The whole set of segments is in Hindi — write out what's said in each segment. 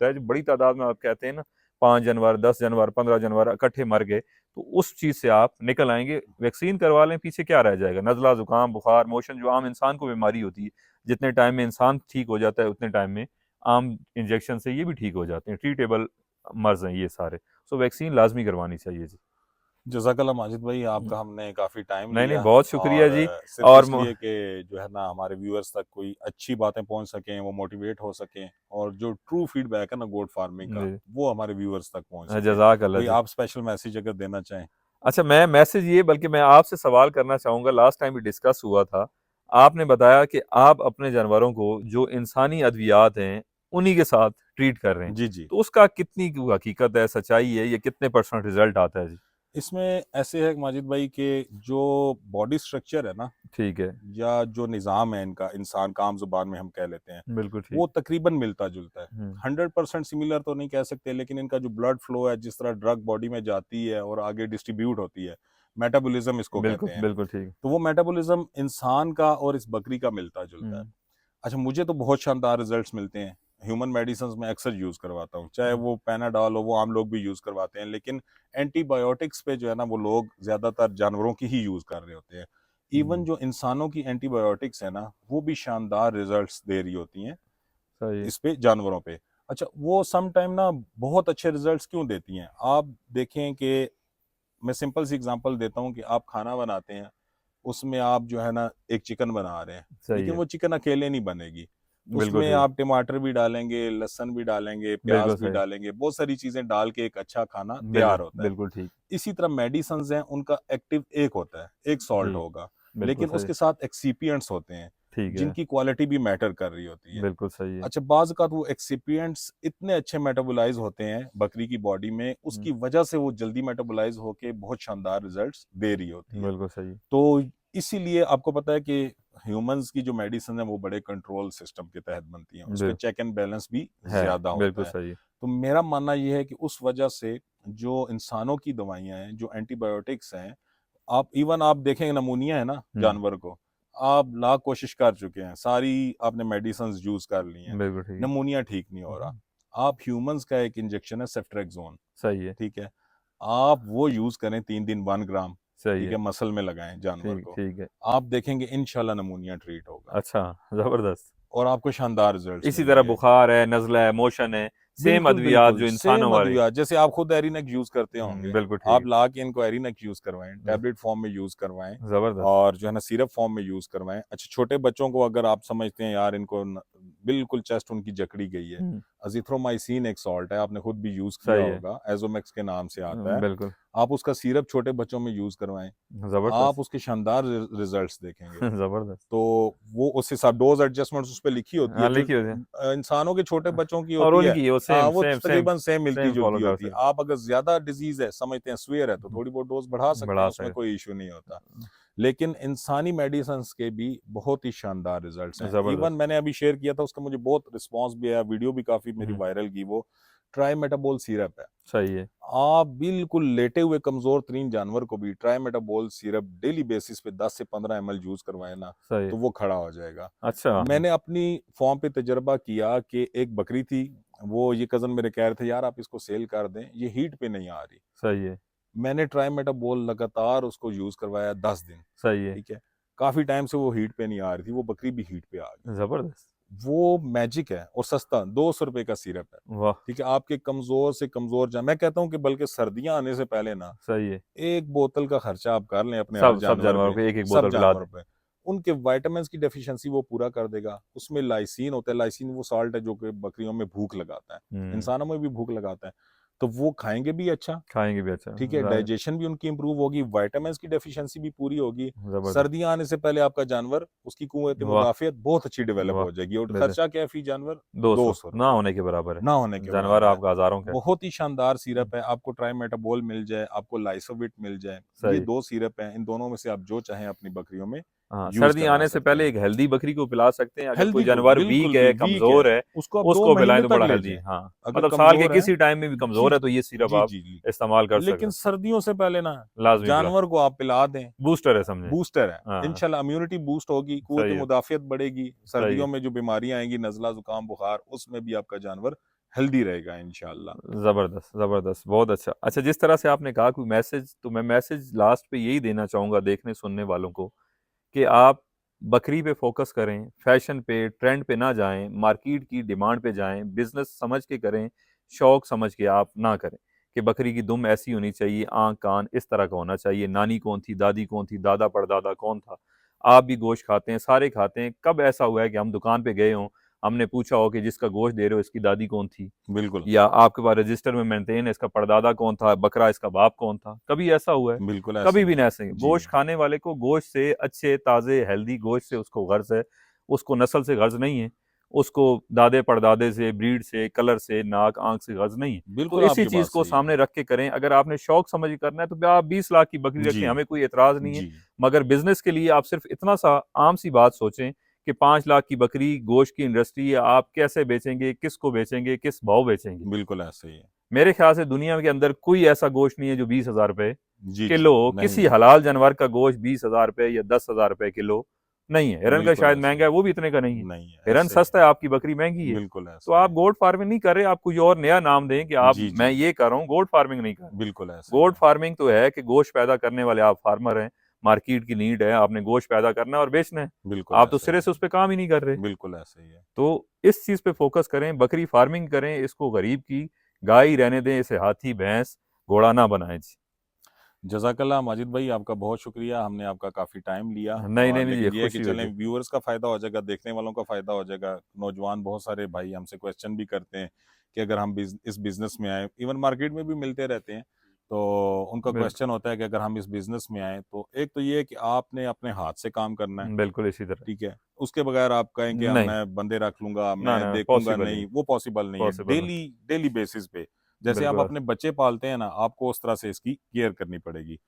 सकता है, जो बड़ी तादाद में आप कहते हैं ना 5 जानवर, 10 जानवर, 15 जानवर इकट्ठे मर गए, तो उस चीज से आप निकल आएंगे। वैक्सीन करवा लें, पीछे क्या रह जाएगा? नजला, जुकाम, बुखार, मोशन, जो आम इंसान को बीमारी होती है, जितने टाइम में इंसान ठीक हो जाता है उतने टाइम में आम इंजेक्शन से ये भी ठीक हो जाते हैं। ट्रीटेबल मर्ज हैं ये सारे। सो वैक्सीन लाजमी करवानी चाहिए जी। जज़ाकल्लाह माजिद भाई, आपका हमने काफ़ी टाइम नहीं नहीं, लिया, बहुत शुक्रिया और जी। सिर्फ और इसलिए कि जो है ना हमारे व्यूअर्स तक कोई अच्छी बातें पहुंच सकें, वो मोटिवेट हो सकें, और जो ट्रू फीडबैक है ना गोट फार्मिंग का, वो हमारे व्यूअर्स तक पहुंच सके। जजाक अल्लाह कोई जी। आप स्पेशल मैसेज अगर देना चाहें। अच्छा, मैं मैसेज ये, बल्कि मैं आपसे सवाल करना चाहूँगा, लास्ट टाइम भी डिस्कस हुआ था, आपने बताया कि आप अपने जानवरों को जो इंसानी अद्वियात हैं उन्हीं के साथ ट्रीट कर रहे हैं, जी जी। तो उसका कितनी हकीकत है, सच्चाई है, ये कितने % रिजल्ट आता है जी? इसमें ऐसे है माजिद भाई कि जो बॉडी स्ट्रक्चर है ना, ठीक है। या जो निज़ाम है इनका, इंसान का आम जुबान में हम कह लेते हैं, बिल्कुल वो ठीक। तकरीबन मिलता जुलता है। 100% सिमिलर तो नहीं कह सकते, लेकिन इनका जो ब्लड फ्लो है, जिस तरह ड्रग बॉडी में जाती है और आगे डिस्ट्रीब्यूट होती है, मेटाबॉलिज्म इसको बिल्कुल कहते हैं, बिल्कुल ठीक। तो वो मेटाबॉलिज्म इंसान का और इस बकरी का मिलता जुलता है। अच्छा, मुझे तो बहुत शानदार रिजल्ट्स मिलते हैं। ह्यूमन मेडिसिन में अक्सर यूज करवाता हूँ, चाहे वो पैनाडॉल हो, वो आम लोग भी यूज करवाते हैं, लेकिन एंटीबायोटिक्स पे जो है ना वो लोग ज्यादातर जानवरों की ही यूज कर रहे होते हैं। इवन जो इंसानों की एंटीबायोटिक्स है ना, वो भी शानदार रिजल्ट्स दे रही होती हैं सही। इस पे, जानवरों पे। अच्छा, वो सम टाइम ना बहुत अच्छे रिजल्ट्स क्यों देती हैं, आप देखें कि मैं सिंपल सी एग्जांपल देता हूँ कि आप खाना बनाते हैं, उसमें आप जो है ना एक चिकन बना रहे हैं, सही लेकिन है। वो चिकन अकेले नहीं बनेगी, बिल्कुल उसमें ठीक। आप टमाटर भी डालेंगे, लहसुन भी डालेंगे, प्याज बिल्कुल भी सही। डालेंगे, बहुत सारी चीजें डाल के एक अच्छा खाना तैयार बिल्कुल होता है। बिल्कुल ठीक। इसी तरह मेडिसिन हैं, उनका एक्टिव एक होता है, एक सॉल्ट ठीक। होगा, बिल्कुल लेकिन सही। उसके साथ एक्सीपियंट्स होते हैं, ठीक है। जिनकी क्वालिटी भी मैटर कर रही होती है। बिल्कुल सही है। अच्छा, बाज़ औक़ात वो एक्सिपिएंट्स इतने अच्छे मेटाबोलाइज़ होते हैं बकरी की बॉडी में, उसकी वजह से वो जल्दी मेटाबोलाइज़ होके बहुत शानदार रिजल्ट्स दे रही होती है। बिल्कुल सही। तो इसीलिए आपको पता है कि ह्यूमंस की जो मेडिसिन है वो बड़े कंट्रोल सिस्टम के तहत बनती हैं, उसपे बिल चेक एंड बैलेंस भी है। ज़्यादा बिल्कुल होता है। सही। तो मेरा मानना ये है कि उस वजह से जो इंसानों की दवाइयाँ हैं, जो एंटीबायोटिक्स हैं, आप देखें नमूनिया है ना हुँ, जानवर को, आप लाख कोशिश कर चुके हैं, सारी आपने मेडिसिन्स यूज़ कर ली हैं, बिल्कुल ठीक है। नमूनिया ठीक नहीं हो रहा। आप ह्यूमंस का एक इंजेक्शन है सेफ्ट्रेक्सोन, सही है। ठीक है? आप वो यूज़ करें 3 दिन 1 ग्राम, सही ठीक है। है? मसल में लगाएँ जानवर ठीक को। ठीक है। आप देखेंगे इंशाल्लाह नमूनिया ट्रीट होगा, अच्छा, ज़बरदस्त। और आपको शानदार रिजल्ट्स इसी तरह मिलेंगे। बुखार है, नज़ला है, मोशन है, सेम बिल्कुल, अद्वियात बिल्कुल, जो इंसानों सेम वाले। अद्वियात, जैसे आप खुद एरिनेक यूज़ करते होंगे, बिल्कुल ठीक आप है। ला के इनको एरिनेक यूज़ करवाएँ, ज टैबलेट फॉर्म में यूज़ करवाएँ, ज़बरदस्त। और जो है ना सिरप फॉर्म में यूज़ करवाएँ। अच्छा, छोटे बच्चों को अगर आप समझते हैं यार इनको न बिल्कुल चेस्ट उनकी जकड़ी गई है, हुँ, अज़िथ्रोमाइसिन एक सॉल्ट है, आपने खुद भी यूज़ किया सही है। होगा, एज़ोमेक्स के नाम से आता है। बिल्कुल, आप उसका सिरप छोटे बच्चों में यूज़ करवाएँ, आप ज़बरदस्त। उसके शानदार रिज़ल्ट्स देखेंगे। ज़बरदस्त। तो वो उस हिसाब डोज़ एडजस्टमेंट्स उसपे लिखी होती है, हाँ, जो लिखी होती है। इंसानों के छोटे बच्चों की और होती है, उनकी वो हाँ, सेम वो सेम सेम तकरीबन सेम सेम फॉलो मिलती-जुलती कर होती है। सकते आप अगर ज़्यादा डिज़ीज़ है, समझते हैं सीवियर है, तो थोड़ी बहुत डोज़ बढ़ा सकते बढ़ा हैं, उसमें सके। कोई इश्यू नहीं होता। लेकिन इंसानी मेडिसिन्स के भी बहुत ही शानदार रिज़ल्ट्स हैं। इवन ज़बरदस्त। मैंने अभी शेयर किया था, उसका मुझे बहुत रिस्पॉन्स भी आया, वीडियो भी काफ़ी मेरी हुँ, वायरल की, वो ट्राइमेटाबोल सिरप है। सही है। आप बिल्कुल लेटे हुए कमज़ोर तरीन जानवर को भी ट्राइमेटाबोल सिरप डेली बेसिस पे 10 से 15 ml यूज़ करवाएँ ना, सही तो है। वो खड़ा हो जाएगा। अच्छा, मैंने अपनी फ़ॉर्म पे तजुर्बा किया कि एक बकरी थी, वो ये कज़न मेरे कह रहे थे, "यार आप इसको सेल कर दें, ये हीट पे नहीं आ रही।" सही है। मैंने ट्राइमेटाबोल लगातार उसको यूज़ करवाया 10 दिन, सही है। ठीक है? काफ़ी टाइम से वो हीट पे नहीं आ रही थी, वो बकरी भी हीट पे आ गई। ज़बरदस्त। वो मैजिक है और सस्ता, ₹200 का सिरप है, वाह! ठीक है? आपके कमज़ोर से कमज़ोर मैं कहता हूँ कि बल्कि सर्दियाँ आने से पहले ना, सही है। 1 बोतल का खर्चा आप कर लें अपने हर सब जानवर जानवरों पे, को एक-एक सब बोतल पिला जानवरों दें। पे। उनके विटामिन्स की डेफिशिएंसी वो पूरा कर देगा। उसमें लाइसिन होता है, लाइसिन वो साल्ट है जो कि बकरियों में भूख लगाता है, हुँ, इंसानों में भी भूख लगाता है। तो वो खाएँगे भी अच्छा, खाएँगे भी अच्छा। ठीक है? ज़ाहिर डाइजेशन भी उनकी इम्प्रूव होगी, विटामिन्स की डेफिशिएंसी भी पूरी होगी। ज़बरदस्त। सर्दियाँ आने से पहले आपका जानवर, उसकी कुव्वत वाह! मुदाफ़ियत बहुत अच्छी डेवलप वाह! हो जाएगी, और बेहद खर्चा क्या है फ़ी जानवर? 200 ना ₹200, होने के बराबर है। ना होने के जानवर बराबर है। आपका हज़ारों का है। बहुत ही शानदार सिरप है, आपको ट्राइमेटाबोल मिल जाए, आपको लाइसोविट मिल जाए, ये सही। 2 सिरप हैं, इन दोनों में से आप जो चाहें अपनी बकरियों में हाँ, यूज़ सर्दी करवा आने से सकते पहले हैं। एक हेल्दी बकरी को पिला सकते हैं। अगर कोई हेल्दी को जानवर वीक बिल्कुल भी है, वीक है, कमज़ोर है, उसको आप 2 उसको पिलाएँ महीने तो तक बड़ा ले हेल्दी। जाएँ। हाँ, अगर मतलब साल के कमज़ोर है, किसी टाइम में भी जी, कमज़ोर है तो जी। ये सिरप जी, आप जी, जी। इस्तेमाल कर लेकिन सकते हैं। सर्दियों से पहले ना लाज़मी पिला। जानवर को आप पिला दें, बूस्टर है समझें। बूस्टर है। हाँ, इंशाल्लाह इम्यूनिटी बूस्ट होगी, सही कुव्वत है, मुदाफ़ियत बढ़ेगी, सही सर्दियों है। में जो बीमारियाँ आएँगी, नज़ला, ज़ुकाम, बुखार, उसमें भी आपका जानवर हेल्दी रहेगा इंशाल्लाह। जबरदस्त जबरदस्त, बहुत अच्छा। अच्छा, जिस तरह से आपने कहा कोई मैसेज, तो मैं मैसेज लास्ट पे यही देना चाहूंगा देखने सुनने वालों को कि आप बकरी पे फोकस करें, फैशन पे, ट्रेंड पे ना जाएं, मार्केट की डिमांड पे जाएं, बिजनेस समझ के करें, शौक समझ के आप ना करें कि बकरी की दुम ऐसी होनी चाहिए, आंख कान इस तरह का होना चाहिए, नानी कौन थी, दादी कौन थी, दादा परदादा कौन था। आप भी गोश्त खाते हैं, सारे खाते हैं, कब ऐसा हुआ है कि हम दुकान पे गए हों, हमने पूछा हो कि जिसका गोश्त दे रहे हो इसकी दादी कौन थी, बिल्कुल या आपके पास रजिस्टर में मेंटेन है इसका परदादा कौन था, बकरा इसका बाप कौन था? कभी ऐसा हुआ है? बिल्कुल ऐसे कभी ही भी है। नहीं। ऐसे ही जी गोश्त खाने वाले को गोश्त से, अच्छे ताजे हेल्दी गोश्त से उसको गर्ज है, उसको नस्ल से गर्ज नहीं है, उसको दादे परदादे से, ब्रीड से, कलर से, नाक आंख से गर्ज नहीं है। तो बिल्कुल इसी आपकी चीज बात को सही है। सामने रख के करें। अगर आपने शौक समझ के करना है तो आप 20 लाख की बकरी जी रखें, हमें कोई एतराज नहीं है। जी मगर बिजनेस के लिए आप सिर्फ इतना सा आम सी बात सोचें कि 5 लाख की बकरी गोश्त की इंडस्ट्री है, आप कैसे बेचेंगे, किसको बेचेंगे, किस भाव बेचेंगे? बिल्कुल ऐसे ही है। मेरे ख्याल से दुनिया के अंदर कोई ऐसा गोश्त नहीं है जो 20,000 रुपए जी जी किलो हो। नहीं किसी है। हलाल जानवर का गोश्त 20,000 रुपए या 10,000 रुपए किलो नहीं है। हिरन का बिल्कुल शायद ऐसे ही महंगा है, वो भी इतने का नहीं है। नहीं है, हिरन ऐसे ही सस्ता है। है, आपकी बकरी महंगी है। बिल्कुल तो ऐसे ही आप है। गोट फार्मिंग नहीं कर रहे, आप कुछ और नया नाम दें कि आप, जी मैं जी ये कर रहा हूँ, गोट फार्मिंग नहीं कर रहा। बिल्कुल ऐसे ही गोट है। फार्मिंग तो है कि गोश्त पैदा करने वाले आप फार्मर हैं, मार्केट की नीड है, आपने गोश्त पैदा करना है और बेचना है। बिल्कुल आप तो ऐसे ही सिरे से है। उस पर काम ही नहीं कर रहे। बिल्कुल ऐसे ही है। तो इस चीज पे फोकस करें, बकरी फार्मिंग करें, इसको गरीब की गाय ही रहने दें, इसे हाथी भैंस घोड़ा ना बनाएं जी। जज़ाकल्लाह माजिद भाई, आपका बहुत शुक्रिया, हमने आपका काफ़ी टाइम लिया। नहीं नहीं और नहीं, ये लेकिन ये है कि खुशी चलें, होगी। व्यूअर्स का फ़ायदा हो जाएगा, देखने वालों का फ़ायदा हो जाएगा। नौजवान बहुत सारे भाई हमसे क्वेश्चन भी करते हैं कि अगर हम इस बिज़नेस में आए, इवन मार्केट में भी मिलते रहते हैं, तो उनका बिल्कुल क्वेश्चन होता है कि अगर हम इस बिज़नेस में आए, तो एक तो ये है कि आपने अपने हाथ से काम करना है, बिल्कुल इसी तरह। ठीक है? उसके बगैर आप कहें कि नहीं, मैं बंदे रख लूँगा, ना मैं ना, देखूँगा पॉसिबल ही नहीं, नहीं, वो पॉसिबल नहीं है। पॉसिबल नहीं। डेली डेली बेसिस पे, जैसे आप बिल्कुल अपने बच्चे पालते हैं ना, आपको उस तरह से इसकी केयर करनी पड़ेगी।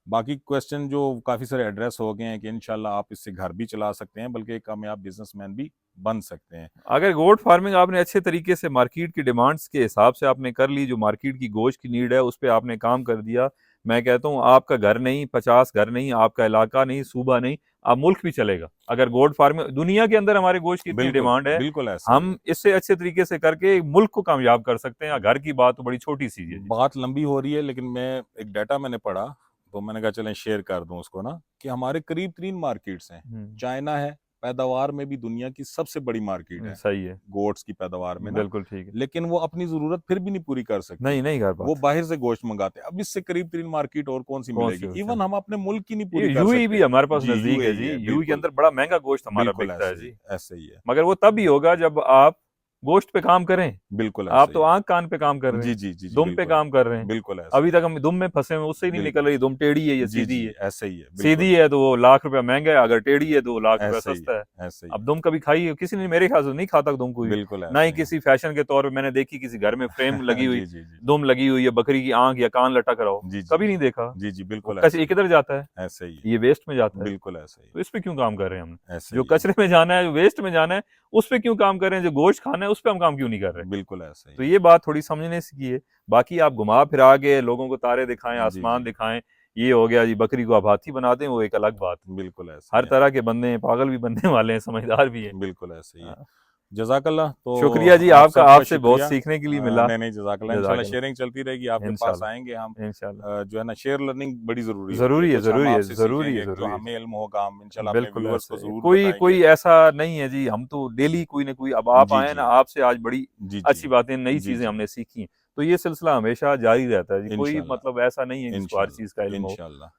बाकी क्वेश्चन जो काफ़ी सारे एड्रेस हो गए हैं कि इंशाल्लाह आप इससे घर भी चला सकते हैं, बल्कि एक कामयाब बिजनेसमैन भी बन सकते हैं। अगर गोट फार्मिंग आपने अच्छे तरीके से मार्केट की डिमांड्स के हिसाब से आपने कर ली, जो मार्केट की गोश्त की नीड है उस पर आपने काम कर दिया, मैं कहता हूँ आपका घर नहीं, 50 घर नहीं, आपका इलाका नहीं, सूबा नहीं, आप मुल्क भी चलेगा। अगर गोट फार्मिंग दुनिया के अंदर हमारे गोश्त की इतनी बिल्कुल, डिमांड है, बिल्कुल ऐसे ही है। हम इससे अच्छे तरीके से करके मुल्क को कामयाब कर सकते हैं। घर की बात तो बड़ी छोटी सी है जी। बात लंबी हो रही है, लेकिन मैं एक डाटा मैंने पढ़ा, तो मैंने कहा चलें शेयर कर दूं उसको ना, कि हमारे करीब 3 मार्केट्स हैं। हम्म, चाइना है, पैदावार में भी दुनिया की सबसे बड़ी मार्केट है, सही है। गोट्स की पैदावार में ना, बिल्कुल ठीक है। लेकिन वो अपनी ज़रूरत फिर भी नहीं पूरी कर सकती। नहीं नहीं कर वो पाते। बाहर से गोश्त मंगाते हैं। अब इससे करीब 3 मार्केट और कौन-सी कौन सी मिलेगी? होती है? इवन हम अपने मुल्क की नहीं ये पूरी कर यूई भी सकते। हमारे पास जी, नजदीक है यूएई जी। है, यूई के बिल्कुल। अंदर बड़ा महंगा गोश्त हमारा बिल्कुल बिकता है ऐसे ही, जी। ऐसे ही है। मगर वो तब भी होगा जब आप गोश्त पे काम करें। बिल्कुल आप ऐसे तो ही है। आंख कान पे काम कर रहे जी, हैं, जी, जी, जी, दुम पे बिल्कुल। काम कर रहे हैं। बिल्कुल ऐसे अभी ही तक है। हम दुम में फंसे हुए, उससे ही नहीं निकल बिल्कुल। रही, दुम टेढ़ी है या जी, सीधी जी, है। ऐसे ही है, सीधी बिल्कुल। है तो वो ₹1,00,000 महंगा है, अगर टेढ़ी है तो वो ₹1,00,000 ऐसे ही सस्ता है। है, ऐसे ही अब है। दुम कभी खाई है किसी ने? मेरे ख्याल से नहीं खाता दुम कोई। बिल्कुल ना ऐसे ही ही है। किसी फैशन के तौर पे मैंने देखी किसी घर में फ्रेम लगी हुई, जी, जी, जी, जी। दुम लगी हुई है, बकरी की आंख या कान लटक रहा हो, जी, जी, कभी नहीं जी। देखा। जी, जी, वो बिल्कुल कच ऐसे ये ही किधर जाता है? है। ऐसे ही है। ये वेस्ट में जाता है। बिल्कुल ऐसे ही तो है। इस पे क्यों काम कर रहे हैं हम? ऐसे जो ही है। कचरे में जाना है, जो वेस्ट में जाना है, उस पे क्यों काम कर रहे हैं? जो गोश्त खाना है उस पे हम काम क्यों नहीं कर रहे? बिल्कुल ऐसे ही तो है। ये बात थोड़ी समझने की है। बाकी आप घुमा फिरा के लोगों को तारे दिखाएं, जी, आसमान जी। दिखाएं, ये हो गया जी, बकरी को आप हाथी बना दें, वो एक अलग बात है। बिल्कुल ऐसे ही हर है। तरह के बंदे हैं, पागल भी बनने वाले हैं, समझदार भी हैं। बिल्कुल ऐसे ही है। हाँ। जज़ाकल्लाह, तो शुक्रिया जी आप आपका, सबका आपसे बहुत शुक्रिया। सीखने के लिए मिला। नहीं, नहीं, जज़ाकल्लाह। इंशाल्लाह जज़ाकल्लाह। शेयरिंग चलती रहेगी, आपके पास आएँगे हम। इंशाल्लाह इंशाल्लाह। जो है ना, शेयर लर्निंग बड़ी ज़रूरी होती है। ज़रूरी है, कुछ हम ज़रूरी है, आपसे ज़रूरी है, सीखेंगे, जो ज़रूरी है हमें जी। इल्म होगा, हम इंशाल्लाह अपने बिल्कुल व्यूअर्स ऐसे को है। ज़रूर कोई बताएँगे। कोई ऐसा नहीं है जी, हम तो डेली कोई ना कोई, अब आप जी, आए ना, जी। आपसे आज बड़ी जी, जी। अच्छी बातें, नई जी, चीज़ें जी। हमने सीखी हैं। तो ये सिलसिला हमेशा जारी रहता है जी। कोई मतलब इंशाल्लाह, ऐसा नहीं है जिसको हर चीज़ का इंशाल्लाह, इल्म हो। इंशाल्लाह।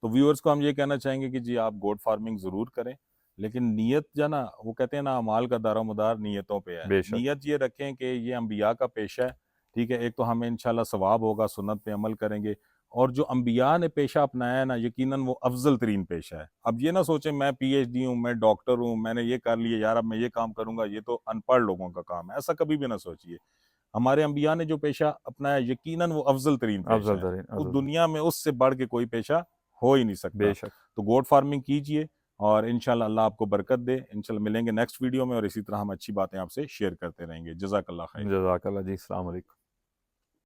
तो व्यूअर्स को हम ये कहना चाहेंगे कि जी आप गोट फार्मिंग ज़रूर करें, लेकिन नीयत जो ना, वो कहते हैं ना, अमाल का दारोमदार नीयतों पे है। बेशक। नीयत ये रखें कि ये अंबिया का पेशा है, ठीक है? एक तो हमें इंशाल्लाह सवाब होगा, सुन्नत पे अमल करेंगे, और जो अंबिया ने पेशा अपनाया है ना, यकीनन वो अफ़ज़ल तरीन पेशा है। अब ये ना सोचें मैं पीएचडी हूँ, मैं डॉक्टर हूँ, मैंने ये कर लिया यार, अब मैं ये काम करूँगा, ये तो अनपढ़ लोगों का काम है। ऐसा कभी भी ना सोचिए। हमारे अंबिया ने जो पेशा अपनाया, यकीनन वो अफ़ज़ल तरीन पेशा अफ़ज़ल है। तरीन, उस अफ़ज़ल तरीन। दुनिया में उससे बढ़ के कोई पेशा हो ही नहीं सकता। बेशक। तो गोट फार्मिंग कीजिए, और इंशाल्लाह अल्लाह आपको बरकत दे। इंशाल्लाह मिलेंगे नेक्स्ट वीडियो में, और इसी तरह हम अच्छी बातें आपसे शेयर करते रहेंगे। जज़ाकल्लाह खैर। जज़ाकल्लाह जी, अस्सलाम वालेकुम।